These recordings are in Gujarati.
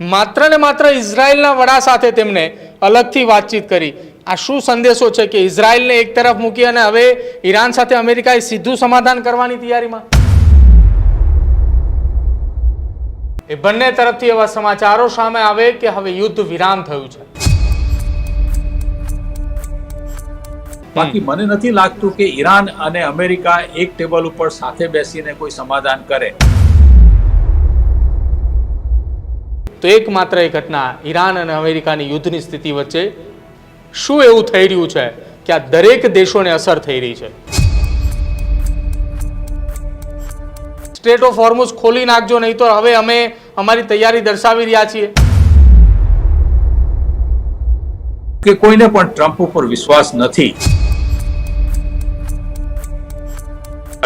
માત્ર ને માત્ર ઇઝરાયલના વડા સાથે તેમણે અલગથી વાતચીત કરી। આ શું સંદેશો છે કે ઇઝરાયલને એક તરફ મૂકી અને હવે ઈરાન સાથે અમેરિકાએ સીધું સમાધાન કરવાની તૈયારીમાં? એ બંને તરફથી એવા સમાચારો સામે આવે કે હવે યુદ્ધ વિરામ થયું છે। બાકી મને નથી લાગતું કે ઈરાન અને અમેરિકા એક ટેબલ ઉપર સાથે બેસીને કોઈ સમાધાન કરે। તો એકમાત્ર એ ઘટના ઈરાન અને અમેરિકાની યુદ્ધની સ્થિતિ વચ્ચે શું એવું થઈ રહ્યું છે કે આ દરેક દેશોને અસર થઈ રહી છે? સ્ટ્રેટ ઓફ હોર્મુઝ ખોલી નાખજો, નહીં તો હવે અમે અમારી તૈયારી દર્શાવી રહ્યા છીએ। કે કોઈને પણ ટ્રમ્પ ઉપર વિશ્વાસ નથી।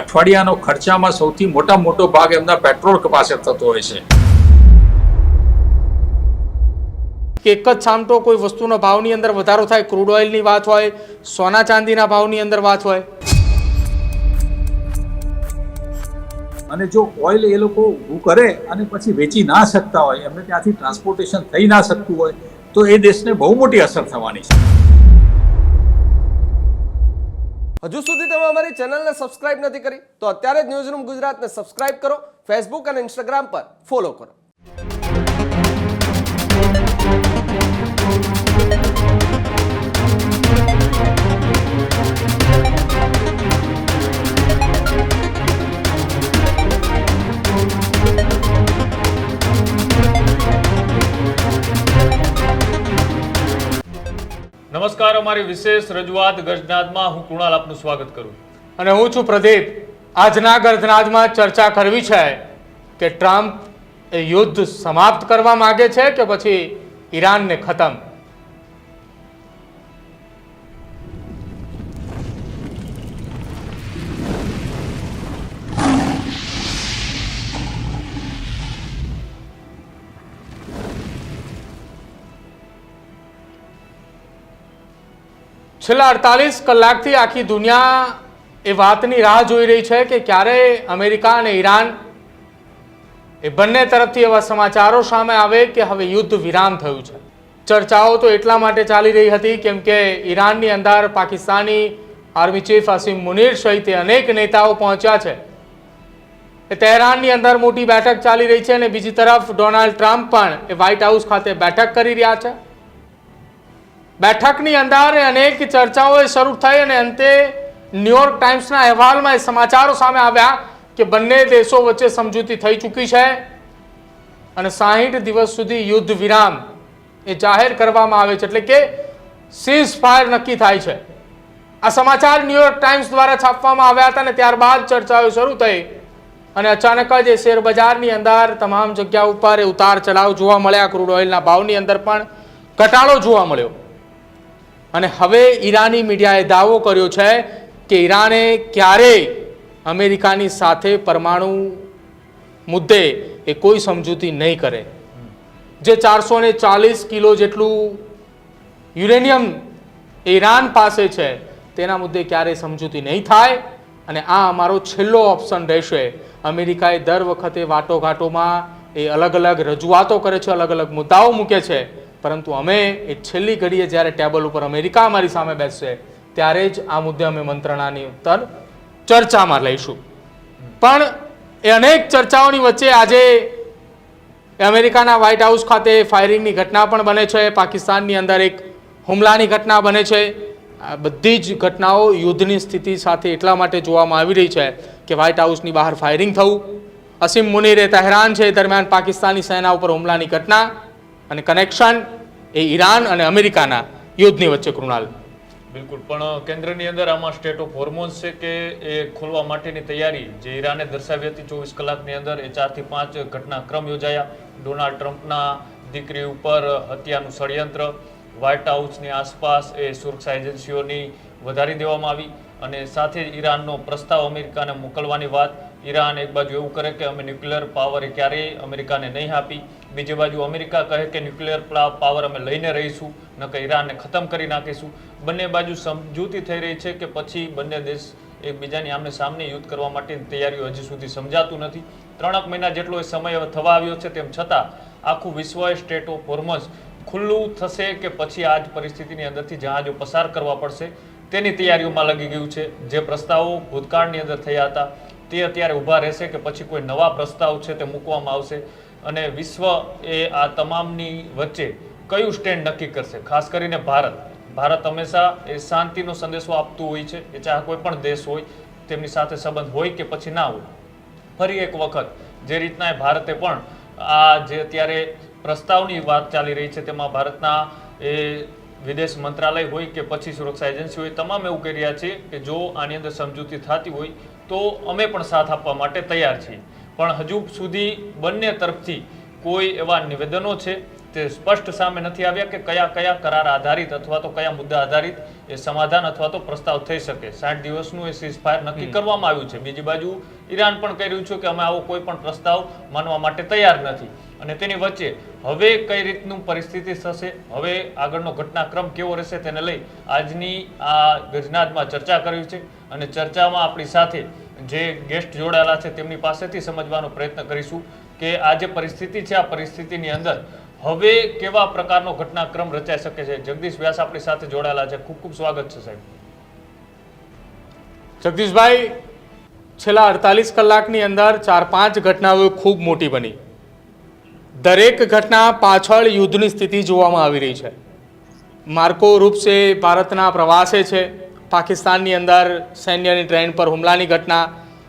અઠવાડિયાનો ખર્ચામાં સૌથી મોટો ભાગ એમના પેટ્રોલ પાસે થતો હોય છે। કે એક જ સામટો કોઈ વસ્તુનો ભાવની અંદર વધારો થાય, ક્રૂડ ઓઇલની વાત હોય, સોના ચાંદીના ભાવની અંદર વાત હોય, અને જો ઓઇલ એ લોકો ઊભું કરે અને પછી વેચી ના શકતા હોય, એમને ત્યાંથી ટ્રાન્સપોર્ટેશન થઈ ના શકતું હોય, તો એ દેશને બહુ મોટી અસર થવાની છે। હજુ સુધી તમે અમારી ચેનલને સબસ્ક્રાઇબ નથી કરી તો અત્યારે જ ન્યૂઝરૂમ ગુજરાતને સબસ્ક્રાઇબ કરો, ફેસબુક અને ઇન્સ્ટાગ્રામ પર ફોલો કરો। નમસ્કાર, અમારી વિશેષ રજૂઆત ગર્જનાદમાં હું કૃણાલ આપનું સ્વાગત કરું અને હું છું પ્રદીપ। આજના ગર્જનાદમાં ચર્ચા કરવી છે કે ટ્રમ્પ એ યુદ્ધ સમાપ્ત કરવા માંગે છે કે પછી ઈરાનને ખતમ? છેલ્લા 48 કલાકથી આખી દુનિયા એ વાતની રાહ જોઈ રહી છે કે ક્યારે અમેરિકા અને ઈરાન એ બંને તરફથી એવા સમાચારો સામે આવે કે હવે યુદ્ધ વિરામ થયું છે। ચર્ચાઓ તો એટલા માટે ચાલી રહી હતી કેમ કે ઈરાનની અંદર પાકિસ્તાની આર્મી ચીફ અસીમ મુનીર સહિત અનેક નેતાઓ પહોંચ્યા છે। એ તહેરાનની અંદર મોટી બેઠક ચાલી રહી છે અને બીજી તરફ ડોનાલ્ડ ટ્રમ્પ પણ એ વ્હાઇટ હાઉસ ખાતે બેઠક કરી રહ્યા છે। બેઠકની અંદર અનેક ચર્ચાઓ શરૂ થઈ અને અંતે ન્યુયોર્ક ટાઈમ્સના અહેવાલમાં એ સમાચારો સામે આવ્યા કે બંને દેશો વચ્ચે સમજૂતી થઈ ચૂકી છે અને 60 દિવસ સુધી યુદ્ધ વિરામ એ જાહેર કરવામાં આવે છે, એટલે કે સીઝ ફાયર નક્કી થાય છે। આ સમાચાર ન્યુયોર્ક ટાઈમ્સ દ્વારા છાપવામાં આવ્યા હતા અને ત્યારબાદ ચર્ચાઓ શરૂ થઈ અને અચાનક જ એ શેર બજારની અંદર તમામ જગ્યા ઉપર એ ઉતાર ચઢાવ જોવા મળ્યા। ક્રૂડ ઓઇલના ભાવની અંદર પણ ઘટાડો જોવા મળ્યો અને હવે ઈરાની મીડિયાએ દાવો કર્યો છે કે ઈરાને ક્યારેય અમેરિકાની સાથે પરમાણુ મુદ્દે એ કોઈ સમજૂતી નહીં કરે। જે 440 કિલો જેટલું યુરેનિયમ ઈરાન પાસે છે તેના મુદ્દે ક્યારેય સમજૂતી નહીં થાય અને આ અમારો છેલ્લો ઓપ્શન રહેશે। અમેરિકાએ દર વખતે વાટોઘાટોમાં એ અલગ અલગ રજૂઆતો કરે છે, અલગ અલગ મુદ્દાઓ મૂકે છે, પરંતુ અમે એ છેલ્લી ઘડીએ જ્યારે ટેબલ ઉપર અમેરિકા અમારી સામે બેસશે ત્યારે જ આ મુદ્દે અમે મંત્રણાની ઉત્તર ચર્ચામાં લઈશું। પણ એ અનેક ચર્ચાઓની વચ્ચે આજે અમેરિકાના વ્હાઇટ હાઉસ ખાતે ફાયરિંગની ઘટના પણ બને છે, પાકિસ્તાનની અંદર એક હુમલાની ઘટના બને છે। આ બધી જ ઘટનાઓ યુદ્ધની સ્થિતિ સાથે એટલા માટે જોવામાં આવી રહી છે કે વ્હાઇટ હાઉસની બહાર ફાયરિંગ થવું, અસીમ મુનીરે તહેરાન છે દરમિયાન પાકિસ્તાની સેના ઉપર હુમલાની ઘટના અને કનેક્શન એ ઈરાન અને અમેરિકાના યુદ્ધની વચ્ચે। કૃણાલ, બિલકુલ, પણ કેન્દ્રની અંદર આમાં સ્ટેટ ઓફ હોર્મોન્સ છે કે એ ખોલવા માટેની તૈયારી જે ઈરાને દર્શાવી હતી 24 કલાકની અંદર એ 4 થી 5 ઘટનાક્રમ યોજાયા। ડોનાલ્ડ ટ્રમ્પના દીકરી ઉપર હત્યાનું ષડયંત્ર, વ્હાઇટ હાઉસની આસપાસ એ સુરક્ષા એજન્સીઓની વધારી દેવામાં આવી અને સાથે ઈરાનનો પ્રસ્તાવ અમેરિકાને મોકલવાની વાત। ઈરાન એક બાજુ એવું કરે કે અમે ન્યુક્લિયર પાવર ક્યારેય અમેરિકાને નહીં આપી, બીજી બાજુ અમેરિકા કહે કે ન્યુક્લિયર પાવર અમે લઈને રહીશું, ન કે ઈરાનને ખતમ કરી નાખીશું। બંને બાજુ સમજૂતી થઈ રહી છે કે પછી બંને દેશ એકબીજાની આમને સામને યુદ્ધ કરવા માટેની તૈયારીઓ હજી સુધી સમજાતું નથી। 3 મહિના જેટલો એ સમય થવા આવ્યો છે, તેમ છતાં આખું વિશ્વ સ્ટેટ ઓફ હોર્મઝ ખુલ્લું થશે કે પછી આ જ પરિસ્થિતિની અંદરથી જહાજો પસાર કરવા પડશે તેની તૈયારીઓમાં લાગી ગયું છે. જે પ્રસ્તાવો ભૂતકાળની અંદર થયા હતા તે અત્યારે ઊભા રહેશે કે પછી કોઈ નવા પ્રસ્તાવ છે તે મૂકવામાં આવશે અને વિશ્વ એ આ તમામની વચ્ચે કયું સ્ટેન્ડ નક્કી કરશે. ખાસ કરીને ભારત હંમેશા એ શાંતિનો સંદેશો આપતું હોય છે, એ ચાહે કોઈ પણ દેશ હોય તેમની સાથે સંબંધ હોય કે પછી ના હોય. ફરી એક વખત જે રીતના ભારતે પણ આ જે અત્યારે પ્રસ્તાવની વાત ચાલી રહી છે તેમાં ભારતના એ વિદેશ મંત્રાલય હોય કે પછી સુરક્ષા એજન્સી હોય તમામ એવું કહી રહ્યા છે કે જો આની અંદર સમજૂતી થતી હોય તો અમે પણ સાથ આપવા માટે તૈયાર છીએ. પણ હજુ સુધી બંને તરફથી કોઈ એવા નિવેદનો છે તે સ્પષ્ટ સામે નથી આવ્યા કે કયા કયા કરાર આધારિત અથવા તો કયા મુદ્દા આધારિત એ સમાધાન અથવા તો પ્રસ્તાવ થઈ શકે. 60 દિવસનું એ સીઝફાયર નક્કી કરવામાં આવ્યું છે. બીજી બાજુ ઈરાન પણ કહી રહ્યું છે કે અમે આવો કોઈ પણ પ્રસ્તાવ માનવા માટે તૈયાર નથી. અને તેની વચ્ચે હવે કઈ રીતનું પરિસ્થિતિ થશે, હવે આગળનો ઘટનાક્રમ કેવો રહેશે તેને લઈ આજની આ ગજનાદમાં ચર્ચા કરી છે. અને ચર્ચામાં આપણી સાથે જે ગેસ્ટ જોડાયેલા છે તેમની પાસેથી સમજવાનો પ્રયત્ન કરીશું કે આ જે પરિસ્થિતિ છે આ પરિસ્થિતિની અંદર હવે કેવા પ્રકારનો ઘટનાક્રમ રચાઈ શકે છે. જગદીશ વ્યાસ આપણી સાથે જોડાયેલા છે. ખૂબ ખૂબ સ્વાગત છે સાહેબ. જગદીશભાઈ, છેલ્લા 48 કલાકની અંદર 4-5 ઘટનાઓ ખૂબ મોટી બની. દરેક ઘટના પાછળ યુદ્ધની સ્થિતિ જોવામાં આવી રહી છે. માર્કો રૂપસે ભારતના પ્રવાસે છે. પાકિસ્તાનની અંદર સૈન્યની ટ્રેન પર હુમલાની ઘટના,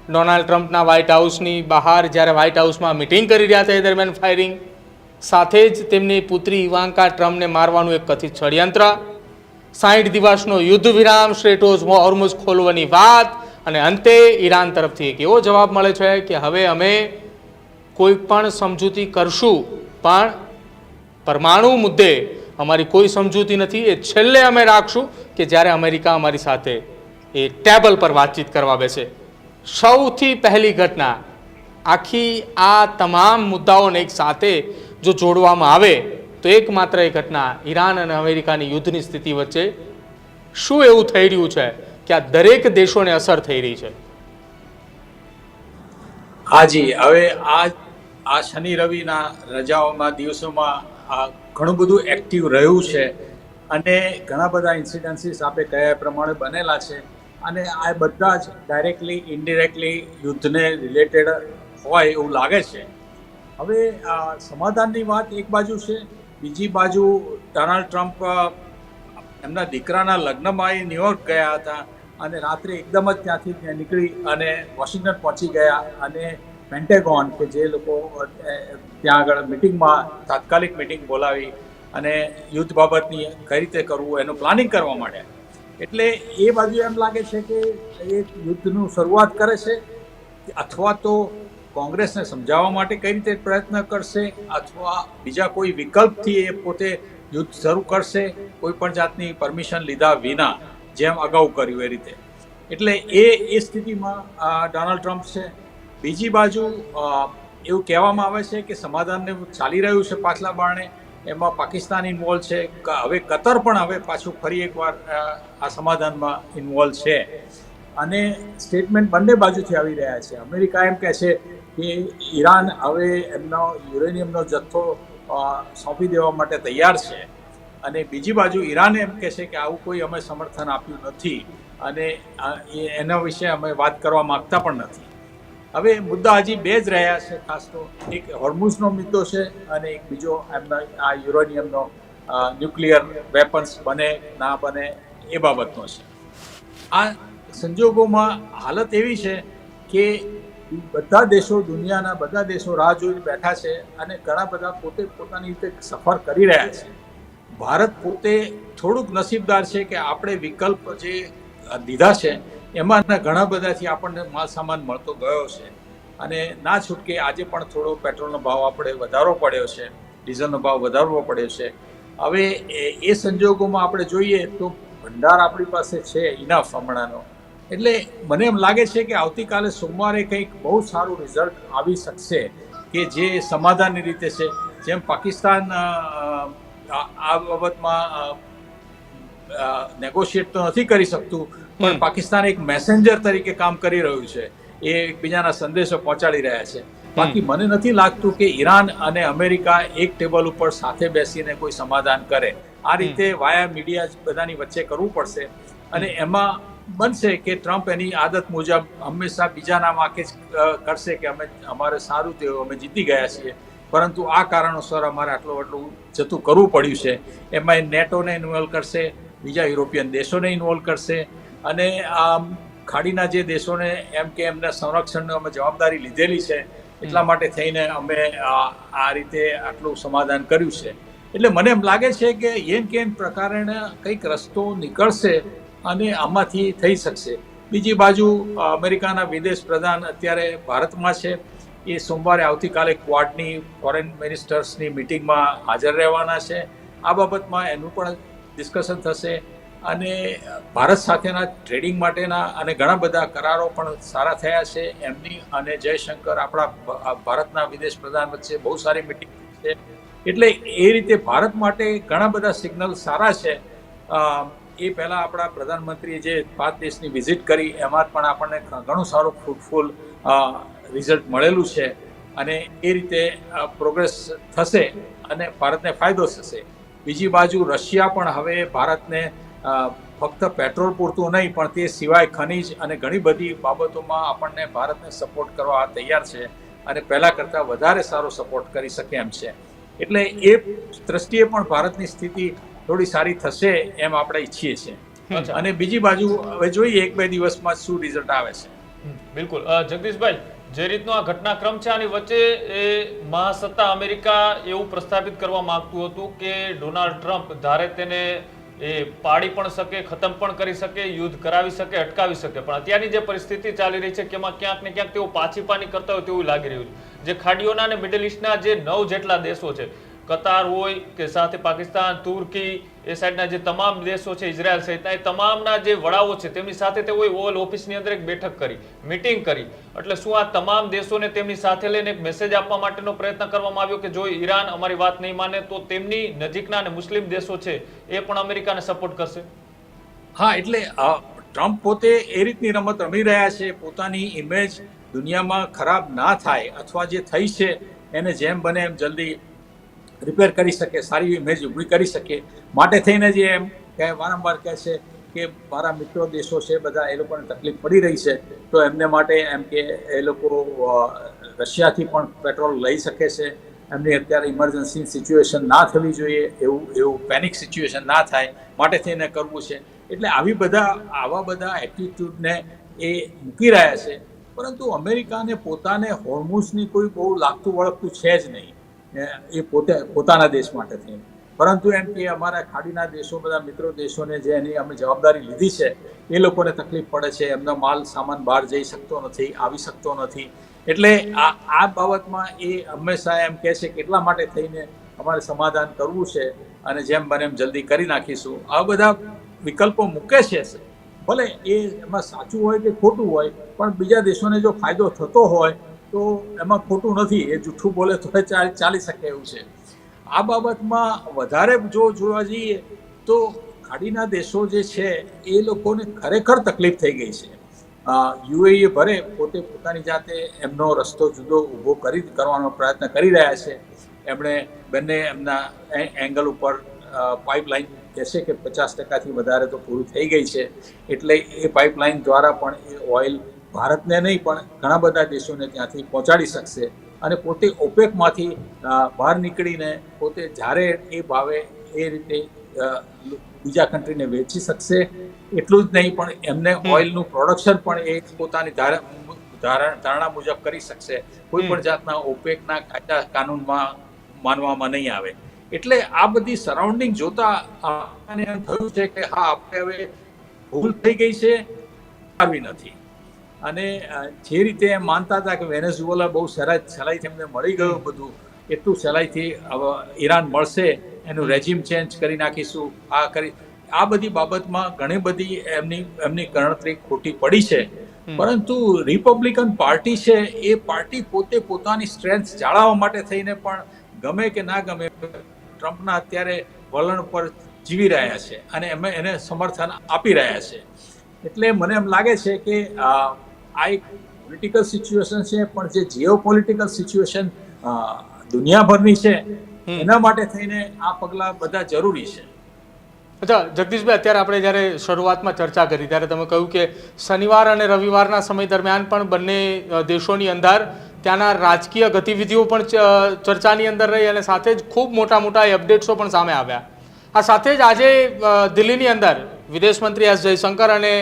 ડોનાલ્ડ ટ્રમ્પના વ્હાઇટ હાઉસની બહાર જ્યારે વ્હાઇટ હાઉસમાં મિટિંગ કરી રહ્યા હતા એ દરમિયાન ફાયરિંગ, સાથે જ તેમની પુત્રી ઇવાન્કા ટ્રમ્પને મારવાનું એક કથિત ષડયંત્ર, 60 દિવસનો યુદ્ધ વિરામ, સ્ટ્રેટ ઓફ હોર્મુઝ ખોલવાની વાત, અને અંતે ઈરાન તરફથી એક એવો જવાબ મળે છે કે હવે અમે કોઈ પણ સમજૂતી કરશું પણ પરમાણુ મુદ્દે અમારી કોઈ સમજૂતી નથી, એ છેલ્લે અમે રાખશું કે જ્યારે અમેરિકા અમારી સાથે એ ટેબલ પર વાતચીત કરવા બેસે. સૌથી પહેલી ઘટના, આખી આ તમામ મુદ્દાઓને એક સાથે જો જોડવામાં આવે તો એકમાત્ર એ ઘટના ઈરાન અને અમેરિકાની યુદ્ધની સ્થિતિ વચ્ચે શું એવું થઈ રહ્યું છે કે આ દરેક દેશોને અસર થઈ રહી છે. હાજી, હવે આ શનિ રવિના રજાઓમાં દિવસોમાં ઘણું બધું એક્ટિવ રહ્યું છે અને ઘણા બધા ઇન્સિડન્સીસ આપણે કયા પ્રમાણે બનેલા છે અને આ બધા જ ડાયરેક્ટલી ઇનડિરેક્ટલી યુદ્ધને રિલેટેડ હોય એવું લાગે છે. હવે સમાધાનની વાત એક બાજુ છે, બીજી બાજુ ડોનાલ્ડ ટ્રમ્પ એમના દીકરાના લગ્નમાં એ ન્યુયોર્ક ગયા હતા અને રાત્રે એકદમ જ ત્યાંથી નીકળી અને વોશિંગ્ટન પહોંચી ગયા અને પેન્ટેગોન કે જે લોકો ત્યાં આગળ મિટિંગમાં તાત્કાલિક મિટિંગ બોલાવી અને યુદ્ધ બાબતની કઈ રીતે કરવું એનું પ્લાનિંગ કરવા માંડ્યા. એટલે એ બાજુ એમ લાગે છે કે એ યુદ્ધનું શરૂઆત કરે છે અથવા તો કોંગ્રેસને સમજાવવા માટે કઈ રીતે પ્રયત્ન કરશે અથવા બીજા કોઈ વિકલ્પથી એ પોતે યુદ્ધ શરૂ કરશે કોઈ પણ જાતની પરમિશન લીધા વિના, જેમ અગાઉ કર્યું એ રીતે. એટલે એ સ્થિતિમાં ડોનાલ્ડ ટ્રમ્પ છે. બીજી બાજુ એવું કહેવામાં આવે છે કે સમાધાનને ચાલી રહ્યું છે પાછલા બારણે, એમાં પાકિસ્તાન ઇન્વોલ્વ છે, હવે કતર પણ હવે પાછું ફરી એકવાર આ સમાધાનમાં ઇન્વોલ્વ છે અને સ્ટેટમેન્ટ બંને બાજુથી આવી રહ્યા છે. અમેરિકા એમ કહે છે કે ઈરાન હવે એમનો યુરેનિયમનો જથ્થો સોંપી દેવા માટે તૈયાર છે અને બીજી બાજુ ઈરાન એમ કહે છે કે આવું કોઈ અમે સમર્થન આપ્યું નથી અને એના વિશે અમે વાત કરવા માગતા પણ નથી. હવે મુદ્દા હજી બે જ રહ્યા છે, ખાસ તો એક હોર્મુઝનો મુદ્દો છે અને એક બીજો એમનો આ યુરેનિયમનો ન્યુક્લિયર વેપન્સ બને ના બને એ બાબતનો છે. આ સંજોગોમાં હાલત એવી છે કે બધા દેશો, દુનિયાના બધા દેશો રાહ જોઈને બેઠા છે અને ઘણા બધા પોતે પોતાની રીતે સફર કરી રહ્યા છે. ભારત પોતે થોડુંક નસીબદાર છે કે આપણે વિકલ્પ જે દીધા છે એમાં ઘણા બધાથી આપણને માલ સામાન મળતો ગયો છે અને ના છૂટકે આજે પણ થોડો પેટ્રોલનો ભાવ આપણે વધારવો પડ્યો છે, ડીઝલનો ભાવ વધારવો પડ્યો છે. હવે એ સંજોગોમાં આપણે જોઈએ તો ભંડાર આપણી પાસે છે ઇનફ હમણાંનો. એટલે મને એમ લાગે છે કે આવતીકાલે સોમવારે કંઈક બહુ સારું રિઝલ્ટ આવી શકશે કે જે સમાધાનની રીતે છે. જેમ પાકિસ્તાન આ બાબતમાં નેગોશિએટ તો નથી કરી શકતું પણ પાકિસ્તાન એક મેસેન્જર તરીકે કામ કરી રહ્યું છે. એ એકબીજાના સંદેશો પહોંચાડી રહ્યા છે. બાકી મને નથી લાગતું કે ઈરાન અને અમેરિકા એક ટેબલ ઉપર સાથે બેસીને કોઈ સમાધાન કરે. આ રીતે વાયા મીડિયા બધાની વચ્ચે કરવું પડશે અને એમાં બનશે કે ટ્રમ્પ એની આદત મુજબ હંમેશા બીજાના વાંકે જ કરશે કે અમારે સારું થયું, અમે જીતી ગયા છીએ, પરંતુ આ કારણોસર અમારે આટલું જતું કરવું પડ્યું છે. એમાં નેટોને ઇન્વોલ્વ કરશે, બીજા યુરોપિયન દેશોને ઇન્વોલ્વ કરશે અને ખાડીના જે દેશોને એમ કે એમના સંરક્ષણની અમે જવાબદારી લીધેલી છે એટલા માટે થઈને અમે આ રીતે આટલું સમાધાન કર્યું છે. એટલે મને એમ લાગે છે કે એન કેન પ્રકારે કંઈક રસ્તો નીકળશે અને આમાંથી થઈ શકશે. બીજી બાજુ અમેરિકાના વિદેશ પ્રધાન અત્યારે ભારતમાં છે. એ સોમવારે આવતીકાલે ક્વાડની ફોરેન મિનિસ્ટર્સની મિટિંગમાં હાજર રહેવાના છે. આ બાબતમાં એનું પણ ડિસ્કશન થશે અને ભારત સાથેના ટ્રેડિંગ માટેના અને ઘણા બધા કરારો પણ સારા થયા છે એમની અને જયશંકર આપણા ભારતના વિદેશ પ્રધાન વચ્ચે બહુ સારી મિટિંગ છે. એટલે એ રીતે ભારત માટે ઘણા બધા સિગ્નલ સારા છે. એ પહેલાં આપણા પ્રધાનમંત્રીએ જે 5 દેશની વિઝિટ કરી એમાં પણ આપણને ઘણું સારું ફ્રૂટફુલ રિઝલ્ટ મળેલું છે અને એ રીતે પ્રોગ્રેસ થશે અને ભારતને ફાયદો થશે. બીજી બાજુ રશિયા પણ હવે ભારતને ફક્ત પેટ્રોલ પૂરતું નહીં પણ તે સિવાય ખનીજ અને ઘણી બધી બાબતોમાં આપણને ભારતને સપોર્ટ કરવા તૈયાર છે અને પહેલાં કરતાં વધારે સારો સપોર્ટ કરી શકે એમ છે. એટલે એ દ્રષ્ટિએ પણ ભારતની સ્થિતિ થોડી સારી થશે એમ આપણે ઈચ્છીએ છીએ. અને બીજી બાજુ હવે જોઈએ 1-2 દિવસમાં શું રિઝલ્ટ આવે છે. બિલકુલ. જગદીશભાઈ, જે રીતનો આ ઘટનાક્રમ છે આની વચ્ચે એ મહાસત્તા અમેરિકા એવું પ્રસ્થાપિત કરવા માંગતું હતું કે ડોનાલ્ડ ટ્રમ્પ ધારે તેને એ પાડી પણ શકે, ખતમ પણ કરી શકે, યુદ્ધ કરાવી શકે, અટકાવી શકે, પણ અત્યારની જે પરિસ્થિતિ ચાલી રહી છે કે એમાં ક્યાંક ને ક્યાંક તેઓ પાછી પાની કરતા હોય તેવું લાગી રહ્યું છે. જે ખાડીઓના અને મિડલ ઇસ્ટના જે 9 જેટલા દેશો છે, કતાર હોય કે સાથે પાકિસ્તાન, તુર્કી, એ સાઈડના જે તમામ દેશો છે, ઇઝરાયલ સહિતના, એ તમામના જે વડાઓ છે તેમની સાથે તેઓએ ઓવલ ઓફિસની અંદર એક બેઠક કરી, મિટિંગ કરી. એટલે શું આ તમામ દેશોને તેમની સાથે લઈને એક મેસેજ આપવા માટેનો પ્રયત્ન કરવામાં આવ્યો કે જો ઈરાન અમારી વાત નહીં માને તો તેમની નજીકના અને મુસ્લિમ દેશો છે એ પણ અમેરિકાને સપોર્ટ કરશે? હા, એટલે ટ્રમ્પ પોતે એ રીતની રમત રમી રહ્યા છે, પોતાની ઇમેજ દુનિયામાં ખરાબ ના થાય અથવા જે થઈ છે એને જેમ બને એમ જલ્દી રિપેર કરી શકે, સારી ઇમેજ ઊભી કરી શકે. માટે થઈને જે એમ વારંવાર કહે છે કે મારા મિત્રો દેશો છે બધા એ લોકોને તકલીફ પડી રહી છે તો એમને માટે એમ કે એ લોકો રશિયાથી પણ પેટ્રોલ લઈ શકે છે. એમની અત્યારે ઇમરજન્સી સિચ્યુએશન ના થવી જોઈએ, એવું પેનિક સિચ્યુએશન ના થાય માટે થઈને કરવું છે. એટલે આવા બધા એટીટ્યૂડને એ મૂકી રહ્યા છે. પરંતુ અમેરિકાને પોતાને હોર્મુઝની કોઈ બહુ લાગતું વળગતું છે જ નહીં એ પોતાના દેશ માટે થઈને, પરંતુ એમ કે અમારા ખાડીના દેશો બધા મિત્રો દેશોને જે એની અમે જવાબદારી લીધી છે એ લોકોને તકલીફ પડે છે, એમનો માલ સામાન બહાર જઈ શકતો નથી, આવી શકતો નથી. એટલે આ બાબતમાં એ હંમેશા એમ કહે છે કે એટલા માટે થઈને અમારે સમાધાન કરવું છે અને જેમ બને એમ જલ્દી કરી નાખીશું. આ બધા વિકલ્પો મૂકે છે. ભલે એ એમાં સાચું હોય કે ખોટું હોય, પણ બીજા દેશોને જો ફાયદો થતો હોય તો એમાં ખોટું નથી, એ જૂઠું બોલે તો ચાલી શકે એવું છે. આ બાબતમાં વધારે જો જોવા જઈએ તો ખાડીના દેશો જે છે એ લોકોને ખરેખર તકલીફ થઈ ગઈ છે. યુએઈ ભરે પોતે પોતાની જાતે એમનો રસ્તો જુદો ઊભો કરવાનો પ્રયત્ન કરી રહ્યા છે. એમણે બંને એમના એંગલ ઉપર પાઇપલાઇન કહેશે કે 50%થી વધારે તો પૂરું થઈ ગઈ છે. એટલે એ પાઇપલાઇન દ્વારા પણ એ ઓઇલ ભારતને નહીં પણ ઘણા બધા દેશોને ત્યાંથી પહોંચાડી શકશે અને પોતે ઓપેકમાંથી બહાર નીકળીને પોતે જ્યારે એ ભાવે એ રીતે બીજા કન્ટ્રીને વેચી શકશે. એટલું જ નહીં પણ એમને ઓઇલનું પ્રોડક્શન પણ એ પોતાની ધારણા મુજબ કરી શકશે. કોઈ પણ જાતના ઓપેકના કાયદા કાનૂનમાં માનવામાં નહીં આવે. એટલે આ બધી સરાઉન્ડિંગ જોતા એમ થયું છે કે હા, આપણે હવે ભૂલ થઈ ગઈ છે, આવી નથી. અને જે રીતે એમ માનતા હતા કે વેનેઝુએલા બહુ સહેલાઈથી એમને મળી ગયું બધું, એટલું સહેલાઈથી ઈરાન મળશે, એનું રેજીમ ચેન્જ કરી નાખીશું, આ બધી બાબતમાં ઘણી બધી એમની ગણતરી ખોટી પડી છે. પરંતુ રિપબ્લિકન પાર્ટી છે એ પાર્ટી પોતે પોતાની સ્ટ્રેન્થ જાળવવા માટે થઈને પણ ગમે કે ના ગમે ટ્રમ્પના અત્યારે વલણ પર જીવી રહ્યા છે અને એને સમર્થન આપી રહ્યા છે. એટલે મને એમ લાગે છે કે આ એક પોલિટિકલ સિચ્યુએશન છે, પણ જે જીઓ પોલિટિકલ સિચ્યુએશન દુનિયાભરની છે એના માટે થઈને આ પગલાં બધા જરૂરી છે. અચ્છા જગદીશભાઈ, અત્યારે આપણે જ્યારે શરૂઆતમાં ચર્ચા કરી ત્યારે તમે કહ્યું કે શનિવાર અને રવિવારના સમય દરમિયાન પણ બંને દેશોની અંદર ત્યાંના રાજકીય ગતિવિધિઓ પણ ચર્ચાની અંદર રહી અને સાથે જ ખૂબ મોટા મોટા અપડેટ્સો પણ સામે આવ્યા. આ સાથે જ આજે દિલ્હીની અંદર વિદેશ મંત્રી એસ જયશંકર અને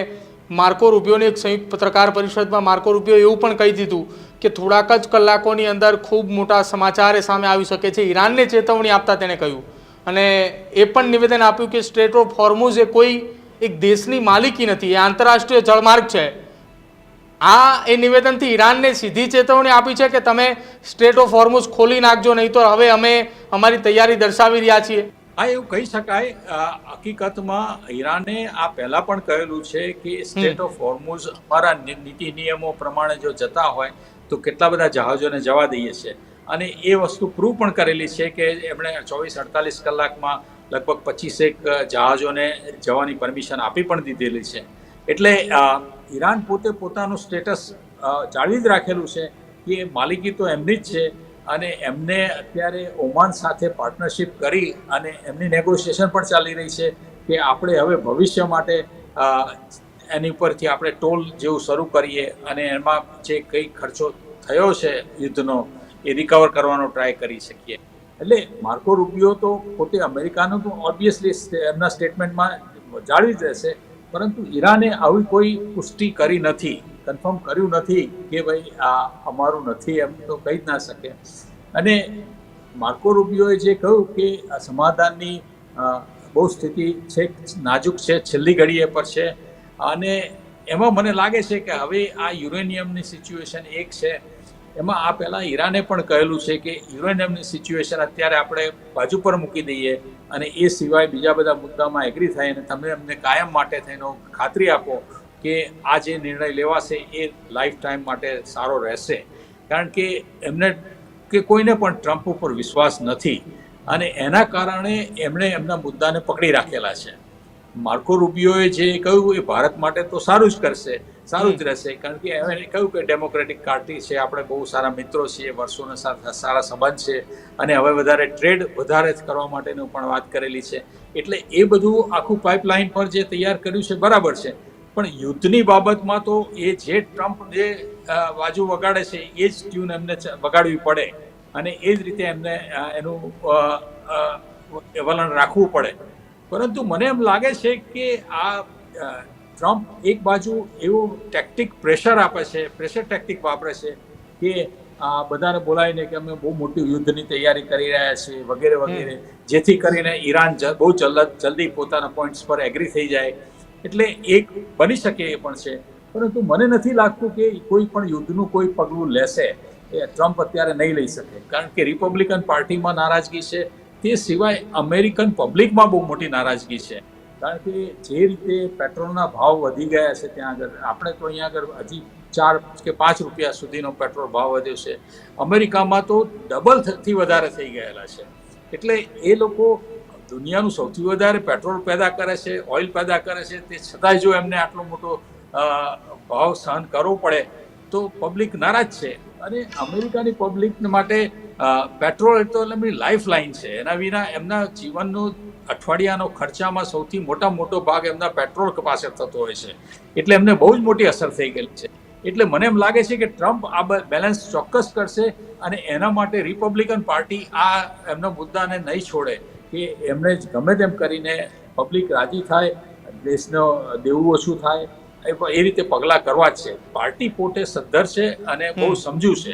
માર્કો રૂબિયોની એક સંયુક્ત પત્રકાર પરિષદમાં માર્કો રૂબિયો એવું પણ કહી દીધું કે થોડાક જ કલાકોની અંદર ખૂબ મોટા સમાચાર સામે આવી શકે છે. ઈરાનને ચેતવણી આપતા તેણે કહ્યું અને એ પણ નિવેદન આપ્યું કે સ્ટ્રેટ ઓફ હોર્મુઝ એ કોઈ એક દેશની માલિકી નથી, એ આંતરરાષ્ટ્રીય જળમાર્ગ છે. આ એ નિવેદનથી ઈરાનને સીધી ચેતવણી આપી છે કે તમે સ્ટ્રેટ ઓફ હોર્મુઝ ખોલી નાખજો, નહીં તો હવે અમે અમારી તૈયારી દર્શાવી રહ્યા છીએ. હા, એવું કહી શકાય. હકીકતમાં ઈરાને આ પહેલા પણ કહેલું છે કે સ્ટેટ ઓફ હોર્મુઝ અમારા નીતિ નિયમો પ્રમાણે જો જતા હોય તો કેટલા બધા જહાજોને જવા દઈએ છીએ, અને એ વસ્તુ પ્રૂવ પણ કરેલી છે કે એમણે 24-48 કલાકમાં લગભગ 25 જહાજોને જવાની પરમિશન આપી પણ દીધેલી છે. એટલે ઈરાન પોતે પોતાનું સ્ટેટસ જાળવી જ રાખેલું છે કે માલિકી તો એમની જ છે, અને એમને અત્યારે ઓમાન સાથે પાર્ટનરશિપ કરી અને એમની નેગોશિએશન પણ ચાલી રહી છે કે આપણે હવે ભવિષ્ય માટે એની ઉપરથી આપણે ટોલ જેવું શરૂ કરીએ અને એમાં જે કંઈ ખર્ચો થયો છે યુદ્ધનો એ રિકવર કરવાનો ટ્રાય કરી શકીએ. એટલે માર્કો રૂબિયો તો પોતે અમેરિકાનું તો ઓબ્વિયસલી એમના સ્ટેટમેન્ટમાં જાળવી જ રહેશે, પરંતુ ઈરાને આવી કોઈ પુષ્ટિ કરી નથી, કન્ફર્મ કર્યું નથી કે ભાઈ આ અમારું નથી, એમ તો કહી જ ના શકે. અને માર્કો રૂબિયોએ જે કહ્યું કે આ સમાધાનની બહુ સ્થિતિ છે, નાજુક છે, છેલ્લી ઘડીએ પર છે, અને એમાં મને લાગે છે કે હવે આ યુરેનિયમની સિચ્યુએશન એક છે, એમાં આ પહેલાં ઈરાને પણ કહેલું છે કે યુરેનિયમની સિચ્યુએશન અત્યારે આપણે બાજુ પર મૂકી દઈએ અને એ સિવાય બીજા બધા મુદ્દામાં એગ્રી થાય અને તમે અમને કાયમ માટે થઈને ખાતરી આપો કે આ જે નિર્ણય લેવાશે એ લાઈફ ટાઈમ માટે સારો રહેશે. કારણ કે એમને કે કોઈને પણ ટ્રમ્પ ઉપર વિશ્વાસ નથી અને એના કારણે એમણે એમના મુદ્દાને પકડી રાખેલા છે. માર્કો રૂબિયોએ જે કહ્યું એ ભારત માટે તો સારું જ કરશે, સારું જ રહેશે, કારણ કે એમણે કહ્યું કે ડેમોક્રેટિક પાર્ટી છે, આપણે બહુ સારા મિત્રો છીએ, વર્ષોના સારા સંબંધ છે અને હવે વધારે ટ્રેડ વધારે કરવા માટેનું પણ વાત કરેલી છે. એટલે એ બધું આખું પાઇપલાઇન પર જે તૈયાર કર્યું છે બરાબર છે, પણ યુદ્ધની બાબતમાં તો એ જે ટ્રમ્પ જે બાજુ વગાડે છે એ જ ટ્યુન એમને વગાડવી પડે અને એ જ રીતે એમને એનું વલણ રાખવું પડે. પરંતુ મને એમ લાગે છે કે આ ટ્રમ્પ એક બાજુ એવું ટેક્ટિક પ્રેશર આપે છે, પ્રેશર ટેક્ટિક વાપરે છે કે બધાને બોલાવીને કે અમે બહુ મોટી યુદ્ધની તૈયારી કરી રહ્યા છીએ વગેરે વગેરે, જેથી કરીને ઈરાન બહુ જલ્દી પોતાના પોઈન્ટ્સ પર એગ્રી થઈ જાય. એટલે એક બની શકે એ પણ છે, પરંતુ મને નથી લાગતું કે કોઈ પણ યુદ્ધનું કોઈ પગલું લેશે એ ટ્રમ્પ અત્યારે નહીં લઈ શકે, કારણ કે રિપબ્લિકન પાર્ટીમાં નારાજગી છે, તે સિવાય અમેરિકન પબ્લિકમાં બહુ મોટી નારાજગી છે. કારણ કે જે રીતે પેટ્રોલના ભાવ વધી ગયા છે ત્યાં આગળ, આપણે તો અહીંયા આગળ હજી 4 કે 5 રૂપિયા સુધીનો પેટ્રોલ ભાવ વધ્યો છે, અમેરિકામાં તો ડબલથી વધારે થઈ ગયેલા છે. એટલે એ લોકો દુનિયાનું સૌથી વધારે પેટ્રોલ પેદા કરે છે, ઓઇલ પેદા કરે છે, તે છતાંય જો એમને આટલો મોટો ભાવ સહન કરવો પડે તો પબ્લિક નારાજ છે. અને અમેરિકાની પબ્લિક માટે પેટ્રોલ તો એમની લાઈફ લાઈન છે, એના વિના એમના જીવનનો અઠવાડિયાનો ખર્ચામાં સૌથી મોટો ભાગ એમના પેટ્રોલ પાસે થતો હોય છે. એટલે એમને બહુ જ મોટી અસર થઈ ગયેલી છે. એટલે મને એમ લાગે છે કે ટ્રમ્પ આ બેલેન્સ ચોક્કસ કરશે અને એના માટે રિપબ્લિકન પાર્ટી આ એમના મુદ્દાને નહીં છોડે કે એમને ગમે તેમ કરીને પબ્લિક રાજી થાય, દેશનો દેવું ઓછું થાય, એ રીતે પગલાં કરવા જ છે. પાર્ટી પોતે સદ્ધર છે અને બહુ સમજુ છે,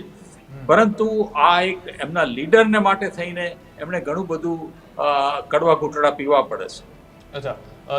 પરંતુ આ એક એમના લીડરને માટે થઈને એમણે ઘણું બધું કડવા ઘૂંટડા પીવા પડે છે. અચ્છા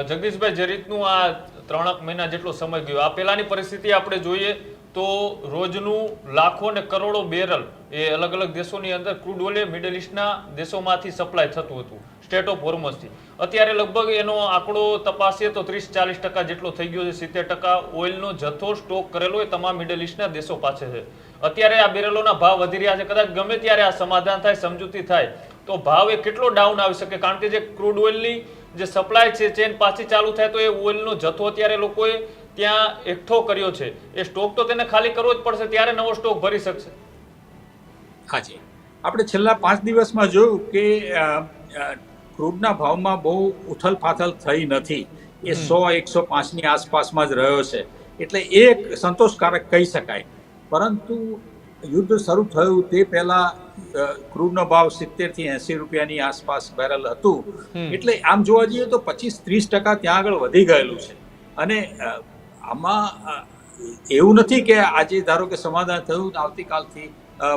જગદીશભાઈ, જે રીતનું આ 3 મહિના જેટલો સમય ગયો, આ પહેલાની પરિસ્થિતિ આપણે જોઈએ તો રોજનું લાખો ને કરોડો બેરલ એ અલગ અલગ દેશોની અંદર ક્રૂડ ઓઇલ મિડલ ઇસ્ટના દેશોમાંથી સપ્લાય થતું હતું સ્ટેટ ઓફ હોર્મઝથી. અત્યારે લગભગ એનો આંકડો તપાસીએ તો 30-40% જેટલો થઈ ગયો છે. 70% ઓઇલનો જથ્થો સ્ટોક કરેલો એ તમામ મિડલ ઇસ્ટના દેશો પાસે છે. અત્યારે આ બેરલોના ભાવ વધી રહ્યા છે. કદાચ ગમે ત્યારે આ સમાધાન થાય, સમજૂતી થાય તો ભાવ એ કેટલો ડાઉન આવી શકે, કારણ કે જે ક્રૂડ ઓઇલની જે સપ્લાય છે ચેન પાછી ચાલુ થાય તો એ ઓઇલનો જથ્થો અત્યારે લોકોએ ત્યાં એકઠો કર્યો છે, એ સ્ટોક તો તેને ખાલી કરવો જ પડશે, ત્યારે નવો સ્ટોક ભરી શકશે. હાજી, આપણે છેલ્લા 5 દિવસમાં જોયું કે ક્રૂડના ભાવમાં બહુ ઉથલપાથલ થઈ નથી. એ 100-105ની આસપાસમાં જ રહ્યો છે, એટલે એ સંતોષકારક કહી શકાય. પરંતુ યુદ્ધ શરૂ થયું તે પહેલા ક્રૂડનો ભાવ 70 થી 80 રૂપિયાની આસપાસ બેરલ હતું. એટલે આમ જોવા જઈએ તો 25-30% ત્યાં આગળ વધી ગયેલું છે. અને આમાં એવું નથી કે આજે ધારો કે સમાધાન થયું આવતીકાલથી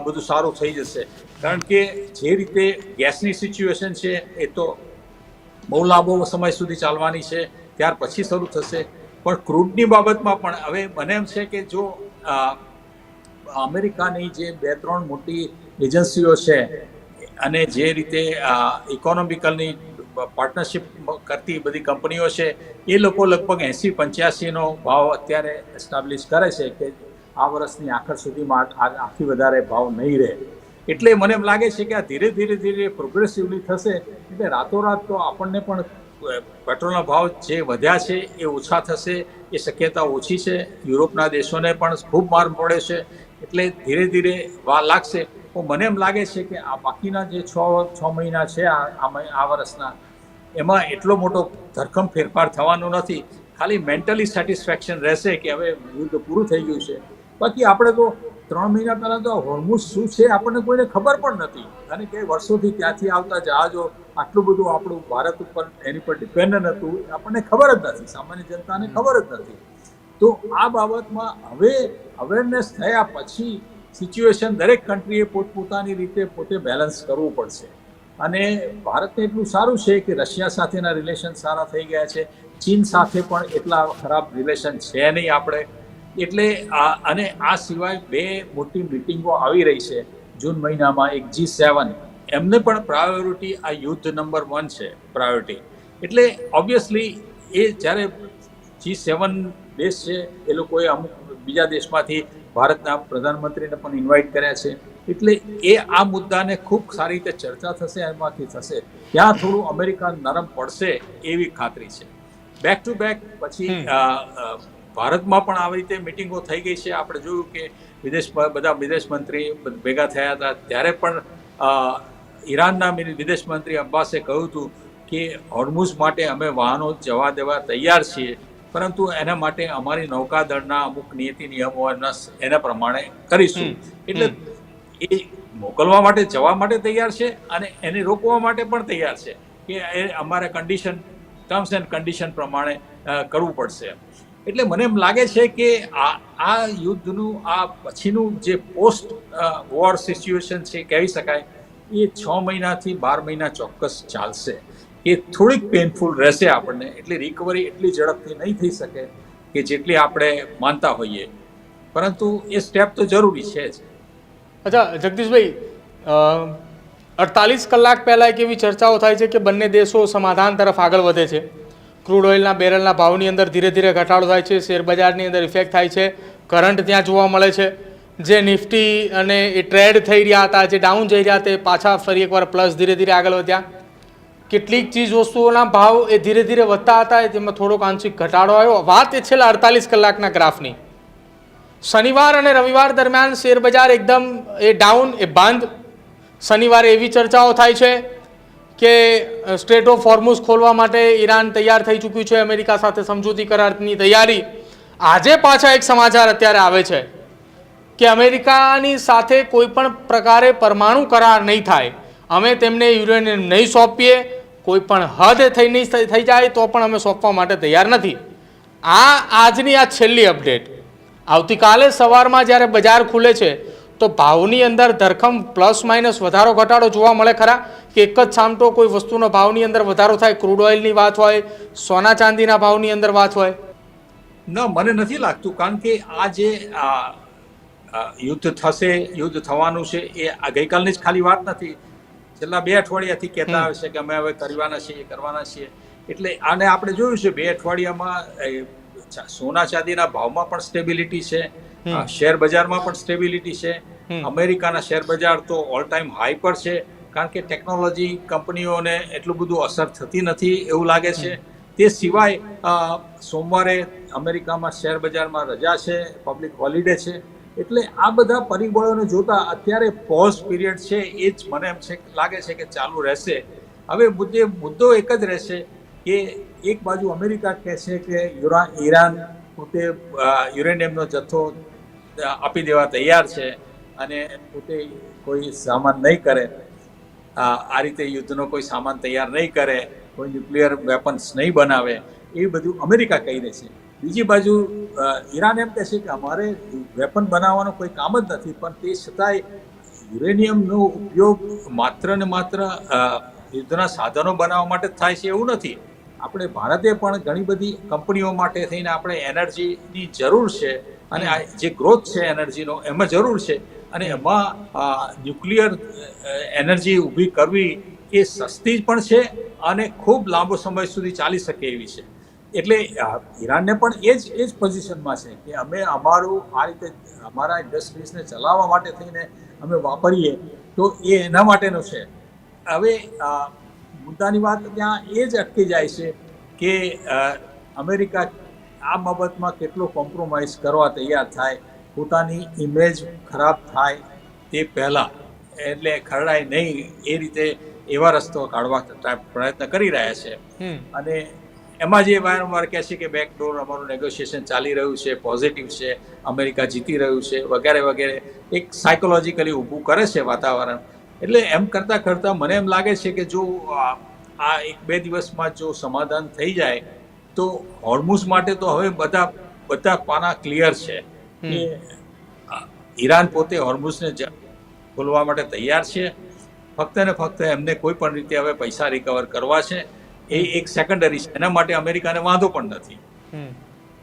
બધું સારું થઈ જશે, કારણ કે જે રીતે ગેસની સિચ્યુએશન છે એ તો બહુ લાંબો સમય સુધી ચાલવાની છે, ત્યાર પછી શરૂ થશે. પણ ક્રૂડની બાબતમાં પણ હવે મને એમ છે કે જો અમેરિકાની જે 2-3 મોટી એજન્સીઓ છે અને જે રીતે ઇકોનોમિકલની પાર્ટનરશિપ કરતી બધી કંપનીઓ છે, એ લોકો લગભગ 80-85નો ભાવ અત્યારે એસ્ટાબ્લિશ કરે છે કે આ વર્ષની આખર સુધીમાં આથી વધારે ભાવ નહીં રહે. એટલે મને એમ લાગે છે કે આ ધીરે ધીરે પ્રોગ્રેસિવલી થશે. એટલે રાતોરાત તો આપણને પણ પેટ્રોલના ભાવ જે વધ્યા છે એ ઓછા થશે એ શક્યતા ઓછી છે. યુરોપના દેશોને પણ ખૂબ માર પડે છે, એટલે ધીરે ધીરે વાર લાગશે. તો મને એમ લાગે છે કે આ બાકીના જે 6 મહિના છે આ વર્ષના, એમાં એટલો મોટો ધરખમ ફેરફાર થવાનો નથી. ખાલી મેન્ટલી સેટિસ્ફેક્શન રહેશે કે હવે યુદ્ધ પૂરું થઈ ગયું છે. બાકી આપણે તો 3 મહિના પહેલાં તો હોર્મુઝ શું છે આપણને કોઈને ખબર પણ નથી, અને કે વર્ષોથી ત્યાંથી આવતા જહાજો આટલું બધું આપણું ભારત ઉપર એની પર ડિપેન્ડન્ટ હતું, આપણને ખબર જ નથી, સામાન્ય જનતાને ખબર જ નથી. તો આ બાબતમાં હવે અવેરનેસ થયા પછી સિચ્યુએશન દરેક કન્ટ્રીએ પોતપોતાની રીતે પોતે બેલેન્સ કરવું પડશે. અને ભારતને એટલું સારું છે કે રશિયા સાથેના રિલેશન સારા થઈ ગયા છે, ચીન સાથે પણ એટલા ખરાબ રિલેશન છે નહીં આપણે. એટલે અને આ સિવાય 2 મોટી મિટિંગો આવી રહી છે જૂન મહિનામાં. એક G7, એમને પણ પ્રાયોરિટી આ યુદ્ધ નંબર 1 છે પ્રાયોરિટી. એટલે ઓબ્વિયસલી એ જ્યારે G7 દેશ છે એ લોકોએ અમુક બીજા દેશમાંથી ભારતના પ્રધાનમંત્રીને પણ ઇન્વાઇટ કર્યા છે. એટલે એ આ મુદ્દાને ખૂબ સારી રીતે ચર્ચા થશે, એમાંથી થશે. ત્યાં થોડું અમેરિકા નરમ પડશે એવી ખાતરી છે. બેક ટુ બેક પછી ભારતમાં પણ આવી રીતે મિટિંગો થઈ ગઈ છે. આપણે જોયું કે બધા વિદેશ મંત્રી ભેગા થયા હતા, ત્યારે પણ ઈરાનના વિદેશ મંત્રી અબ્બાસે કહ્યું હતું કે હોર્મુઝ માટે અમે વાહનો જવા દેવા તૈયાર છીએ, પરંતુ એના માટે અમારી નૌકાદળના અમુક નીતિ નિયમો એના પ્રમાણે કરીશું. એટલે એ મોકલવા માટે જવા માટે તૈયાર છે અને એને રોકવા માટે પણ તૈયાર છે કે એ અમારે ટર્મ્સ એન્ડ કન્ડિશન પ્રમાણે કરવું પડશે. એટલે મને એમ લાગે છે કે આ યુદ્ધનું આ પછીનું જે પોસ્ટ વોર સિચ્યુએશન છે કહેવી શકાય, એ 6 મહિનાથી 12 મહિના ચોક્કસ ચાલશે. એ થોડીક પેનફુલ રહેશે આપણને, એટલે રિકવરી એટલી ઝડપથી નહીં થઈ શકે કે જેટલી આપણે માનતા હોઈએ, પરંતુ એ સ્ટેપ તો જરૂરી છે જ. અચ્છા જગદીશભાઈ, 48 કલાક પહેલાં એક એવી ચર્ચાઓ થાય છે કે બંને દેશો સમાધાન તરફ આગળ વધે છે. ક્રૂડ ઓઇલના બેરલના ભાવની અંદર ધીરે ધીરે ઘટાડો થાય છે, શેર બજારની અંદર ઇફેક્ટ થાય છે, કરંટ ત્યાં જોવા મળે છે. જે નિફ્ટી અને એ ટ્રેડ થઈ રહ્યા હતા, જે ડાઉન જઈ રહ્યા તે પાછા ફરી એકવાર પ્લસ ધીરે ધીરે આગળ વધ્યા. કેટલીક ચીજ વસ્તુઓના ભાવ એ ધીરે ધીરે વધતા હતા, તેમાં થોડોક આંશિક ઘટાડો આવ્યો. વાત એ છેલ્લા 48 કલાકના ગ્રાફની. શનિવાર અને રવિવાર દરમિયાન શેર બજાર એકદમ એ ડાઉન, એ બંધ. શનિવારે એવી ચર્ચાઓ થાય છે કે સ્ટ્રેટ ઓફ હોર્મુઝ ખોલવા માટે ઈરાન તૈયાર થઈ ચૂક્યું છે, અમેરિકા સાથે સમજૂતી કરારની તૈયારી. આજે પાછા એક સમાચાર અત્યારે આવે છે કે અમેરિકાની સાથે કોઈ પણ પ્રકારે પરમાણુ કરાર નહીં થાય, અમે તેમને યુરેનિયમ નહીં સોંપીએ, કોઈ પણ હદ થઈ જાય તો પણ અમે સોંપવા માટે તૈયાર નથી. આજની આ છેલ્લી અપડેટ. આવતીકાલે સવારમાં જ્યારે બજાર ખુલે છે તો ભાવની અંદર ધરખમ પ્લસ માઇનસ વધારો ઘટાડો જોવા મળે ખરા, કે એક જ સામટો કોઈ વસ્તુનો ભાવની અંદર વધારો થાય? ક્રૂડ ઓઇલની વાત હોય, સોના ચાંદીના ભાવની અંદર વાત હોય? ના, મને નથી લાગતું, કારણ કે આ જે યુદ્ધ થશે, યુદ્ધ થવાનું છે, એ આ ગઈકાલની જ ખાલી વાત નથી. છેલ્લા 2 અઠવાડિયાથી કહેતા આવે છે કે અમે હવે કરવાના છીએ. એટલે આને આપણે જોયું છે 2 અઠવાડિયામાં સોના ચાંદીના ભાવમાં પણ સ્ટેબિલિટી છે, શેર બજારમાં પણ સ્ટેબિલિટી છે. અમેરિકાના શેર બજાર તો ઓલ ટાઈમ હાઈ પર છે, કારણ કે ટેકનોલોજી કંપનીઓને એટલું બધું અસર થતી નથી એવું લાગે છે. તે સિવાય સોમવારે અમેરિકામાં શેર બજારમાં રજા છે, પબ્લિક હોલિડે છે. એટલે આ બધા પરિબળોને જોતા અત્યારે પોઝ પીરિયડ છે એ જ મને એમ છે લાગે છે કે ચાલુ રહેશે. હવે મુદ્દો એક જ રહેશે કે એક બાજુ અમેરિકા કહે છે કે ઈરાન પોતે યુરેનિયમનો જથ્થો આપી દેવા તૈયાર છે અને પોતે કોઈ સામાન નહીં કરે, આ રીતે યુદ્ધનો કોઈ સામાન તૈયાર નહીં કરે, કોઈ ન્યુક્લિયર વેપન્સ નહીં બનાવે, એ બધું અમેરિકા કહી રહી છે. બીજી બાજુ ઈરાન એમ કહે છે કે અમારે વેપન બનાવવાનો કોઈ કામ જ નથી, પણ તે છતાંય યુરેનિયમનો ઉપયોગ માત્ર ને માત્ર યુદ્ધના સાધનો બનાવવા માટે જ થાય છે એવું નથી. આપણે ભારતે પણ ઘણી બધી કંપનીઓ માટે થઈને આપણે એનર્જીની જરૂર છે અને આ જે ગ્રોથ છે એનર્જીનો એમાં જરૂર છે અને એમાં ન્યુક્લિયર એનર્જી ઊભી કરવી એ સસ્તી પણ છે અને ખૂબ લાંબો સમય સુધી ચાલી શકે એવી છે. એટલે ઈરાનને પણ એ જ પોઝિશનમાં છે કે અમે અમારું આ રીતે અમારા ઇન્ડસ્ટ્રીઝને ચલાવવા માટે થઈને અમે વાપરીએ તો એ એના માટેનું છે. હવે મુદ્દાની વાત ત્યાં એ જ અટકી જાય છે કે અમેરિકા આ બાબતમાં કેટલો કોમ્પ્રોમાઇઝ કરવા તૈયાર થાય, પોતાની ઇમેજ ખરાબ થાય તે પહેલાં, એટલે ખરડાય નહીં એ રીતે એવા રસ્તો કાઢવા પ્રયત્ન કરી રહ્યા છે. અને એમાં જે વારંવાર કહે છે કે બેકડોર અમારું નેગોશિએશન ચાલી રહ્યું છે, પોઝિટિવ છે, અમેરિકા જીતી રહ્યું છે વગેરે વગેરે, એક સાયકોલોજીકલી ઊભું કરે છે વાતાવરણ. એટલે એમ કરતાં કરતાં મને એમ લાગે છે કે જો આ 1-2 દિવસમાં જો સમાધાન થઈ જાય તો હોર્મુઝ માટે તો હવે બધા પાના ક્લિયર છે કે ઈરાન પોતે હોર્મુઝને ખોલવા માટે તૈયાર છે. ફક્ત ને ફક્ત એમને કોઈ પણ રીતે હવે પૈસા રિકવર કરવા છે, એ એક સેકન્ડરી છે, એના માટે અમેરિકાને વાંધો પણ નથી.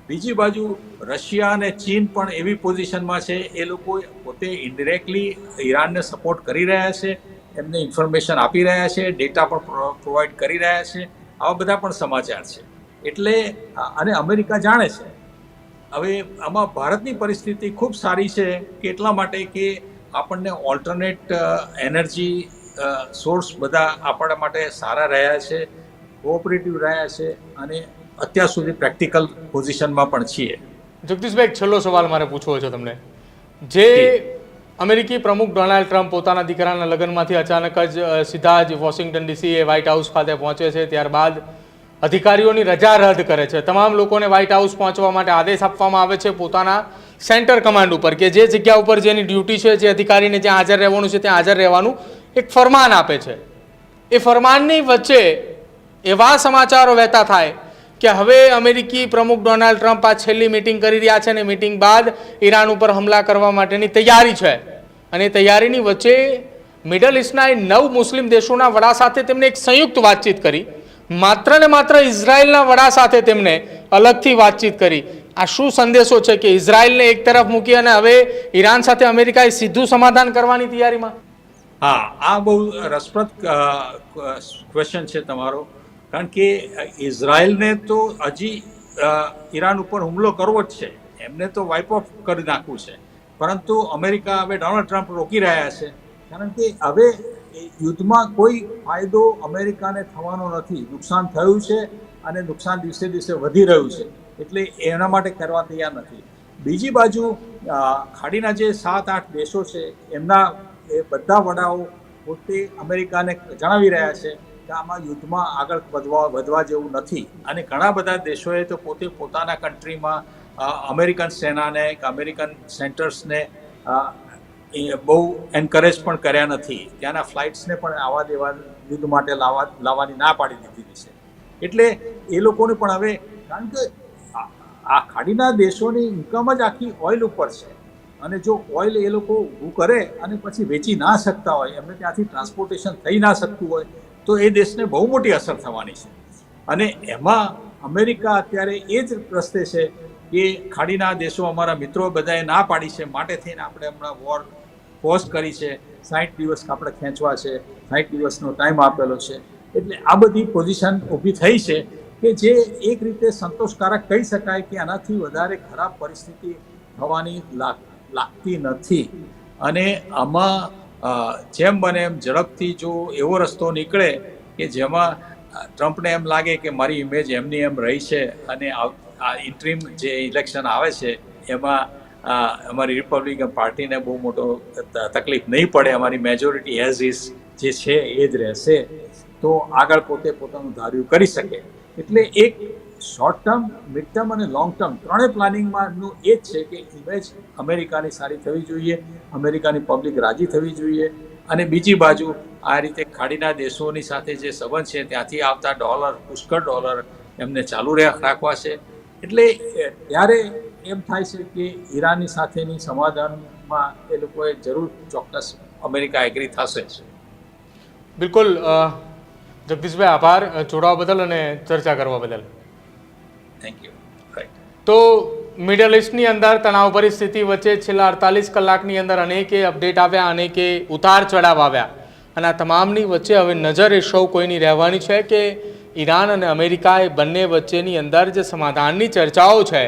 બીજી બાજુ રશિયા અને ચીન પણ એવી પોઝિશનમાં છે, એ લોકો પોતે ઇન્ડિરેક્ટલી ઈરાનને સપોર્ટ કરી રહ્યા છે, એમને ઇન્ફોર્મેશન આપી રહ્યા છે, ડેટા પણ પ્રોવાઈડ કરી રહ્યા છે. આવા બધા પણ સમાચાર છે. એટલે અને અમેરિકા જાણે છે. હવે આમાં ભારતની પરિસ્થિતિ ખૂબ સારી છે કે એટલા માટે કે આપણને ઓલ્ટરનેટ એનર્જી સોર્સ બધા આપણા માટે સારા રહ્યા છે, કોઓપરેટિવ રહ્યા છે અને અત્યાર સુધી પ્રેક્ટિકલ પોઝિશનમાં પણ છીએ. જગદીશભાઈ, છેલ્લો સવાલ મારે પૂછવો છે તમને. જે અમેરિકી પ્રમુખ ડોનાલ્ડ ટ્રમ્પ પોતાના દીકરાના લગ્નમાંથી અચાનક જ સીધા જ વોશિંગ્ટન ડીસી એ વ્હાઇટ હાઉસ ખાતે પહોંચે છે, ત્યારબાદ અધિકારીઓની રજા રદ કરે છે, તમામ લોકોને વ્હાઇટ હાઉસ પહોંચવા માટે આદેશ આપવામાં આવે છે પોતાના સેન્ટર કમાન્ડ ઉપર કે જે જગ્યા ઉપર જેની ડ્યુટી છે, જે અધિકારીને જ્યાં હાજર રહેવાનું છે ત્યાં હાજર રહેવાનું એક ફરમાન આપે છે. એ ફરમાનની વચ્ચે એવા સમાચારો વહેતા થાય કે હવે અમેરિકી પ્રમુખ ડોનાલ્ડ ટ્રમ્પ આ છેલ્લી મિટિંગ કરી રહ્યા છે અને મિટિંગ બાદ ઈરાન ઉપર હુમલા કરવા માટેની તૈયારી છે. અને તૈયારીની વચ્ચે મિડલ ઇસ્ટના 9 મુસ્લિમ દેશોના વડા સાથે તેમણે એક સંયુક્ત વાતચીત કરી, માત્ર ને માત્ર ઇઝરાયલના વડા સાથે તેમણે અલગથી વાતચીત કરી. આ શું સંદેશો છે કે ઇઝરાયલને એક તરફ મૂકી અને હવે ઈરાન સાથે અમેરિકાએ સીધું સમાધાન કરવાની તૈયારીમાં? હા, આ બહુ રસપ્રદ ક્વેશ્ચન છે તમારો, કારણ કે ઇઝરાયલને તો હજી ઈરાન ઉપર હુમલો કરવો જ છે, એમને તો વાઇપ ઓફ કરી નાખવું છે, પરંતુ અમેરિકા હવે ડોનાલ્ડ ટ્રમ્પ રોકી રહ્યા છે, કારણ કે હવે યુદ્ધમાં કોઈ ફાયદો અમેરિકાને થવાનો નથી. નુકસાન થયું છે અને નુકસાન દિવસે દિવસે વધી રહ્યું છે, એટલે એના માટે કરવા તૈયાર નથી. બીજી બાજુ ખાડીના જે 7-8 દેશો છે એમના એ બધા વડાઓ પોતે અમેરિકાને જણાવી રહ્યા છે કે આમાં યુદ્ધમાં આગળ વધવા જેવું નથી. અને ઘણા બધા દેશોએ તો પોતે પોતાના કન્ટ્રીમાં અમેરિકન સેનાને કે અમેરિકન સેન્ટર્સને બહુ એન્કરેજ પણ કર્યા નથી, ત્યાંના ફ્લાઇટ્સને પણ આવવા દેવા યુદ્ધ માટે લાવવાની ના પાડી દીધી છે. એટલે એ લોકોને પણ હવે, કારણ કે આ ખાડીના દેશોની ઇન્કમ જ આખી ઓઇલ ઉપર છે, અને જો ઓઇલ એ લોકો ઊભું કરે અને પછી વેચી ના શકતા હોય, એમને ત્યાંથી ટ્રાન્સપોર્ટેશન થઈ ના શકતું હોય, તો એ દેશને બહુ મોટી અસર થવાની છે. અને એમાં અમેરિકા અત્યારે એ જ રસ્તે છે કે ખાડીના દેશો અમારા મિત્રો બધાએ ના પાડી છે, માટે થઈને આપણે હમણાં વોર પોઝ કરી છે, 60 દિવસ આપણે ખેંચવા છે, 60 દિવસનો ટાઈમ આપેલો છે. એટલે આ બધી પોઝિશન ઊભી થઈ છે કે જે એક રીતે સંતોષકારક કહી શકાય કે આનાથી વધારે ખરાબ પરિસ્થિતિ થવાની લાગતી નથી. અને આમાં જેમ બને એમ ઝડપથી જો એવો રસ્તો નીકળે કે જેમાં ટ્રમ્પને એમ લાગે કે મારી ઇમેજ એમની એમ રહી છે અને આ ઇન્ટ્રીમ જે ઇલેક્શન આવે છે એમાં અમારી રિપબ્લિકન પાર્ટીને બહુ મોટો તકલીફ નહીં પડે, અમારી મેજોરિટી એઝ ઇઝ જે છે એ જ રહેશે, તો આગળ પોતે પોતાનું ધાર્યું કરી શકે. એટલે એક શોર્ટ ટર્મ, મિડ ટર્મ અને લોંગ ટર્મ ત્રણેય પ્લાનિંગમાંનું એ જ છે કે ઇમેજ અમેરિકાની સારી થવી જોઈએ, અમેરિકાની પબ્લિક રાજી થવી જોઈએ, અને બીજી બાજુ આ રીતે ખાડીના દેશોની સાથે જે સંબંધ છે ત્યાંથી આવતા ડોલર, પુષ્કળ ડોલર એમને ચાલુ રાખવા છે. એટલે ત્યારે એમ થાય છે કે ઈરાનની સાથેની સમાધાનમાં એ લોકોએ જરૂર ચોક્કસ અમેરિકા એગ્રી થશે જ. બિલકુલ જગદીશભાઈ, આભાર જોડાવા બદલ અને ચર્ચા કરવા બદલ. Thank you. રાઈટ. તો મિડલ ઇસ્ટની અંદર તણાવ પરિસ્થિતિ વચ્ચે છેલ્લા 48 કલાકની અંદર અનેકે અપડેટ આવ્યા, અનેકે ઉતાર ચઢાવ આવ્યા, અને આ તમામની વચ્ચે હવે નજર એ સૌ કોઈની રહેવાની છે કે ઈરાન અને અમેરિકા એ બંને વચ્ચેની અંદર જે સમાધાનની ચર્ચાઓ છે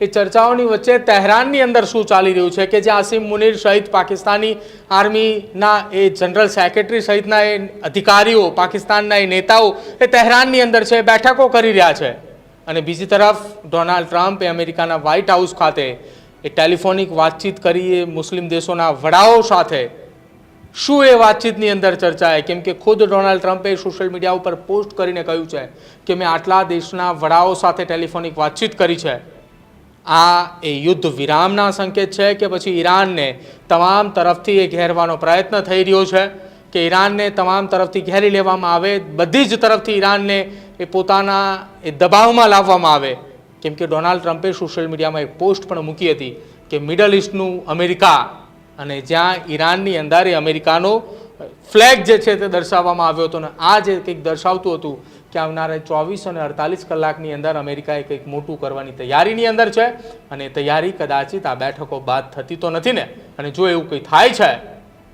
એ ચર્ચાઓની વચ્ચે તહેરાનની અંદર શું ચાલી રહ્યું છે, કે જે આસિમ મુનીર સહિત પાકિસ્તાની આર્મીના એ જનરલ સેક્રેટરી સહિતના એ અધિકારીઓ, પાકિસ્તાનના એ નેતાઓ એ તહેરાનની અંદર છે, બેઠકો કરી રહ્યા છે. અને બીજી તરફ ડોનાલ્ડ ટ્રમ્પ એ અમેરિકાના વ્હાઇટ હાઉસ ખાતે એ ટેલિફોનિક વાતચીત કરી એ મુસ્લિમ દેશોના વડાઓ સાથે. શું એ વાતચીતની અંદર ચર્ચાએ? કેમ કે ખુદ ડોનાલ્ડ ટ્રમ્પે સોશિયલ મીડિયા ઉપર પોસ્ટ કરીને કહ્યું છે કે મેં આટલા દેશના વડાઓ સાથે ટેલિફોનિક વાતચીત કરી છે. આ એ યુદ્ધ વિરામના સંકેત છે કે પછી ઈરાનને તમામ તરફથી એ ઘેરવાનો પ્રયત્ન થઈ રહ્યો છે, કે ઈરાનને તમામ તરફથી ઘેરી લેવામાં આવે, બધી જ તરફથી ઈરાનને એ પોતાના એ દબાવમાં લાવવામાં આવે? કેમ કે ડોનાલ્ડ ટ્રમ્પે સોશિયલ મીડિયામાં એક પોસ્ટ પણ મૂકી હતી કે મિડલ ઇસ્ટનું અમેરિકા, અને જ્યાં ઈરાનની અંદર એ અમેરિકાનો ફ્લેગ જે છે તે દર્શાવવામાં આવ્યો હતો. ને આ જે કંઈક દર્શાવતું હતું કે આવનારા 24 અને 48 કલાકની અંદર અમેરિકાએ કંઈક મોટું કરવાની તૈયારીની અંદર છે, અને તૈયારી કદાચિત આ બેઠકો બાદ થતી તો નથી ને. અને જો એવું કંઈ થાય છે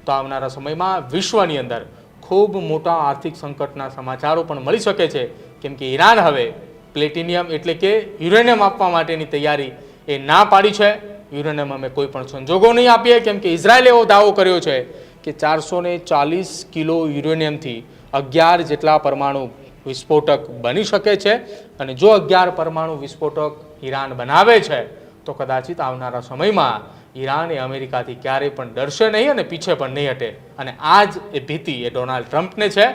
તો આવનારા સમયમાં વિશ્વની અંદર ખૂબ મોટા આર્થિક સંકટના સમાચારો પણ મળી શકે છે. કેમ કે ઈરાન હવે પ્લેટિનિયમ એટલે કે યુરેનિયમ આપવા માટેની તૈયારી એ ના પાડી છે. યુરેનિયમ અમે કોઈ પણ સંજોગો નહીં આપીએ, કેમ કે ઇઝરાયલે એવો દાવો કર્યો છે કે 440 કિલો યુરેનિયમથી 11 જેટલા પરમાણુ વિસ્ફોટક બની શકે છે. અને જો 11 પરમાણુ વિસ્ફોટક ઈરાન બનાવે છે તો કદાચિત આવનારા સમયમાં ઈરાન એ અમેરિકાથી ક્યારેય પણ ડરશે નહીં અને પીછે પણ નહીં હટે. અને આ જ એ ભીતિ એ ડોનાલ્ડ ટ્રમ્પને છે,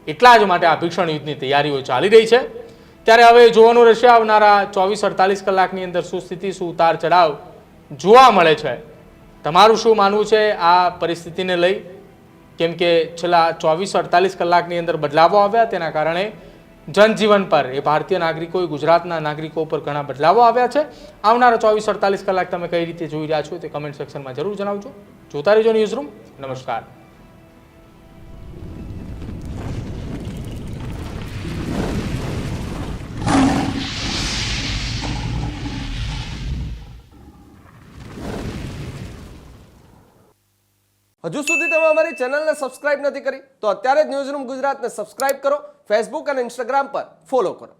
એટલા જ માટે આ ભીષણ યુદ્ધની તૈયારીઓ ચાલી રહી છે. ત્યારે હવે જોવાનું રહેશે આવનારા 24-48 કલાકની અંદર શું સ્થિતિ, શું ઉતાર ચઢાવ જોવા મળે છે. તમારું શું માનવું છે આ પરિસ્થિતિને લઈ? કેમ કે છેલ્લા 24-48 કલાકની અંદર બદલાવો આવ્યા, તેના કારણે જનજીવન પર એ ભારતીય નાગરિકો, ગુજરાતના નાગરિકો પર ઘણા બદલાવો આવ્યા છે. આવનારા 24-48 કલાક તમે કઈ રીતે જોઈ રહ્યા છો તે કમેન્ટ સેક્શનમાં જરૂર જણાવજો. જોતા રહેજો ન્યૂઝરૂમ. નમસ્કાર. હજુ સુધી તમે અમારી ચેનલને સબસ્ક્રાઇબ નથી કરી તો અત્યારે જ ન્યૂઝરૂમ ગુજરાતને સબસ્ક્રાઇબ કરો, ફેસબુક અને ઇન્સ્ટાગ્રામ પર ફોલો કરો.